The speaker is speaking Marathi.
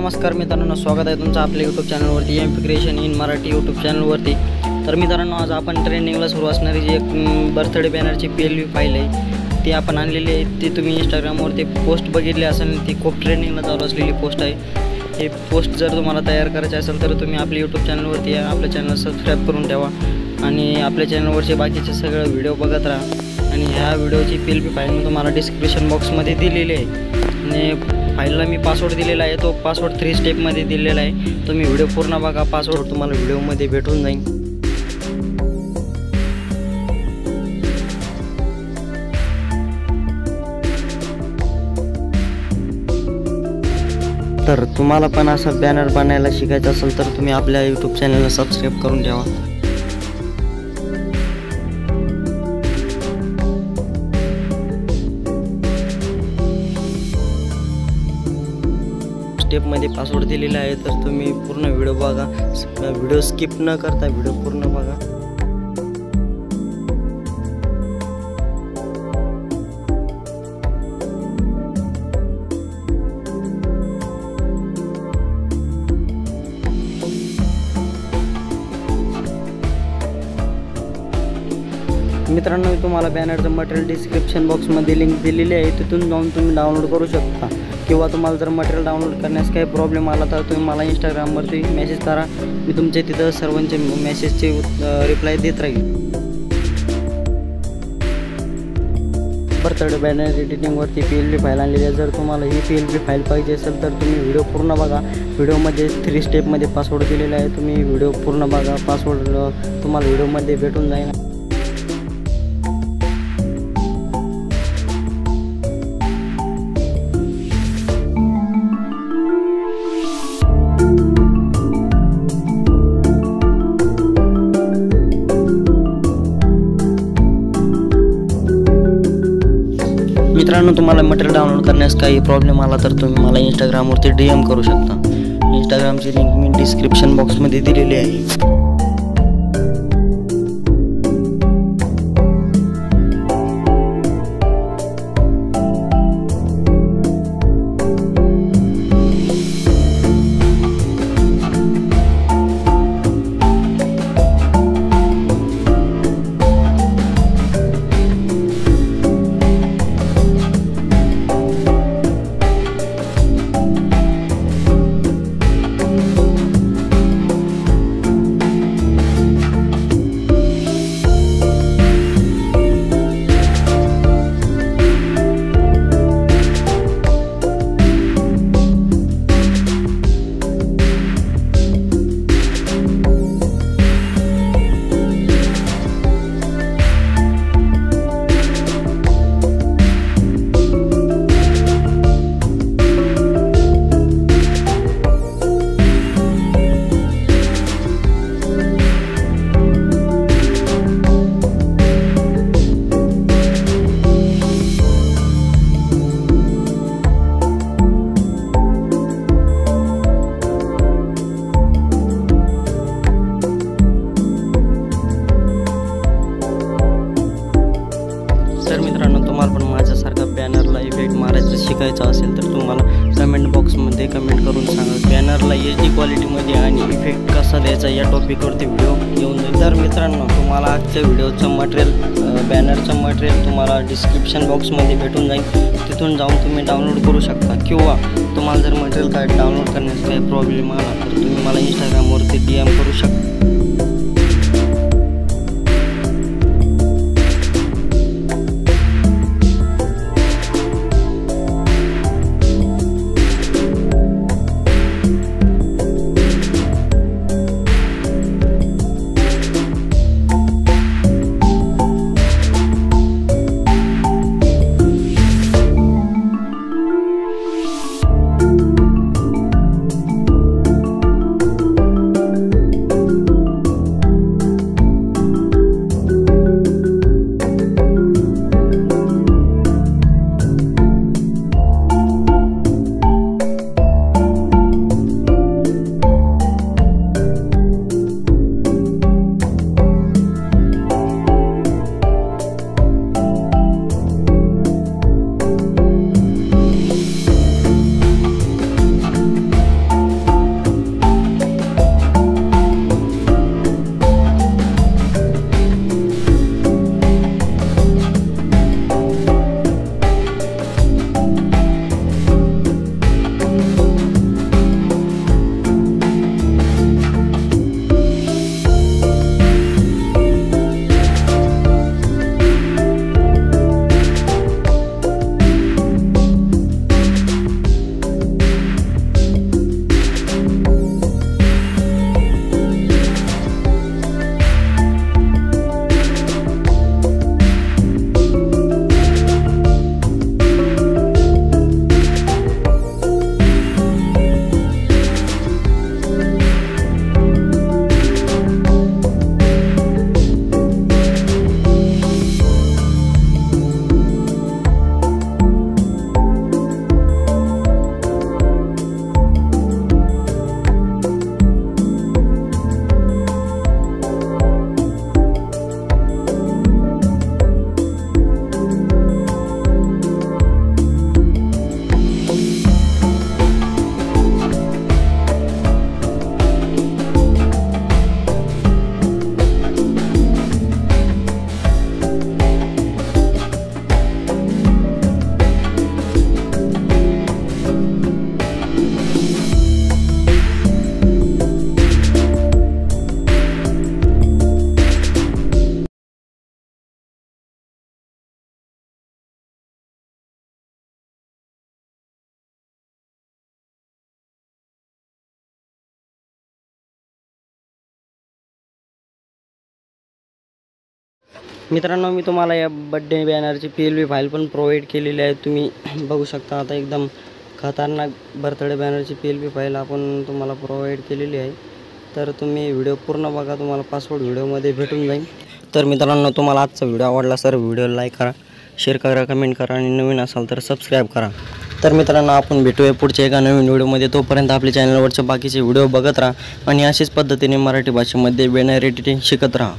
नमस्कार मित्रांनो, स्वागत आहे तुमचं आपल्या यूट्यूब चॅनलवरती M creation in Marathi YouTube चॅनलवरती। तर मित्रांनो, आज आपण ट्रेंडिंगला सुरू असणारी जी एक बर्थडे बॅनरची PLV फाईल आहे ती आपण आणलेली आहे। ती तुम्ही इंस्टाग्रामवरती पोस्ट बघितली असेल, ती खूप ट्रेंडिंगला चालू असलेली पोस्ट आहे। हे पोस्ट जर तुम्हाला तयार करायचे असेल तर तुम्ही आपल्या यूट्यूब चॅनलवरती आपलं चॅनल सबस्क्राईब करून ठेवा आणि आपल्या चॅनलवरचे बाकीचे सगळे व्हिडिओ बघत राहा। आणि ह्या व्हिडिओची PLV फाईल मी तुम्हाला डिस्क्रिप्शन बॉक्समध्ये दिलेली आहे आणि फाईलला मी पासवर्ड दिलेला आहे, तो पासवर्ड 3 स्टेपमध्ये दिलेला आहे। तुम्ही व्हिडिओ पूर्ण बघा, पासवर्ड तुम्हाला व्हिडिओमध्ये भेटून जाईल। तर तुम्हाला पण असा बॅनर बनायला शिकायचं असेल तर तुम्ही आपल्या यूट्यूब चॅनलला सबस्क्राईब करून ठेवा। स्टेपमध्ये पासवर्ड दिलेला आहे, तर तुम्ही पूर्ण व्हिडिओ बघा, व्हिडिओ स्किप न करता व्हिडिओ पूर्ण बघा। मित्रांनो, मी तुम्हाला बॅनरचं मटेरियल डिस्क्रिप्शन बॉक्समध्ये लिंक दिलेली आहे, तिथून जाऊन तुम्ही डाउनलोड करू शकता। किंवा तुम्हाला जर मटेरियल डाउनलोड करण्यास काही प्रॉब्लेम आला तर तुम्ही मला इंस्टाग्रामवरती मेसेज करा, मी तुमच्या तिथं सर्वांचे मेसेजचे रिप्लाय देत राहील। बर्थडे बॅनर एडिटिंगवरती PLV फाईल आणलेली आहे। जर तुम्हाला ही PLV फाईल पाहिजे असेल तर तुम्ही व्हिडिओ पूर्ण बघा, व्हिडिओमध्ये 3 स्टेपमध्ये पासवर्ड दिलेला आहे, तुम्ही व्हिडिओ पूर्ण बघा, पासवर्ड तुम्हाला व्हिडिओमध्ये भेटून जाईल। मित्रांनो, तुम्हाला मटेरियल डाउनलोड करण्यास काही प्रॉब्लेम आला तर तुम्ही मला इंस्टाग्रामवरती DM करू शकता। इंस्टाग्रामची लिंक मी डिस्क्रिप्शन बॉक्समध्ये दिलेली आहे। तर मित्रांनो, तुम्हाला पण माझ्यासारखा बॅनरला इफेक्ट मारायचं शिकायचं असेल तर तुम्हाला कमेंट बॉक्समध्ये कमेंट करून सांगा, बॅनरला HD क्वालिटीमध्ये आणि इफेक्ट कसा द्यायचा या टॉपिकवरती व्हिडिओ येऊन जाईल। तर मित्रांनो, तुम्हाला आजच्या व्हिडिओचं मटेरियल, बॅनरचं मटेरियल तुम्हाला डिस्क्रिप्शन बॉक्समध्ये भेटून जाईल, तिथून जाऊन तुम्ही डाउनलोड करू शकता। किंवा तुम्हाला जर मटेरियल काय डाउनलोड करण्यास काही प्रॉब्लेम आला तर तुम्ही मला इंस्टाग्रामवरती DM करू शकता। मित्रांनो, मी तुम्हाला या बड्डे बॅनरची PLV फाईल पण प्रोव्हाइड केलेली आहे. तुम्ही बघू शकता. आता एकदम खतरनाक बर्थडे बॅनरची PLV फाईल आपण तुम्हाला प्रोव्हाइड केलेली आहे. तर तुम्ही व्हिडिओ पूर्ण बघा, तुम्हाला पासवर्ड व्हिडिओमध्ये भेटून जाईल. तर मित्रांनो, तुम्हाला आजचा व्हिडिओ आवडला तर व्हिडिओ लाईक करा, शेअर करा, कमेंट करा आणि नवीन असाल तर सबस्क्राईब करा. तर मित्रांनो, आपण भेटूया पुढच्या एका नवीन व्हिडिओमध्ये. तोपर्यंत आपल्या चॅनलवरचे बाकीचे व्हिडिओ बघत राहा आणि अशाच पद्धतीने मराठी भाषेमध्ये बॅनर एडिटिंग शिकत राहा.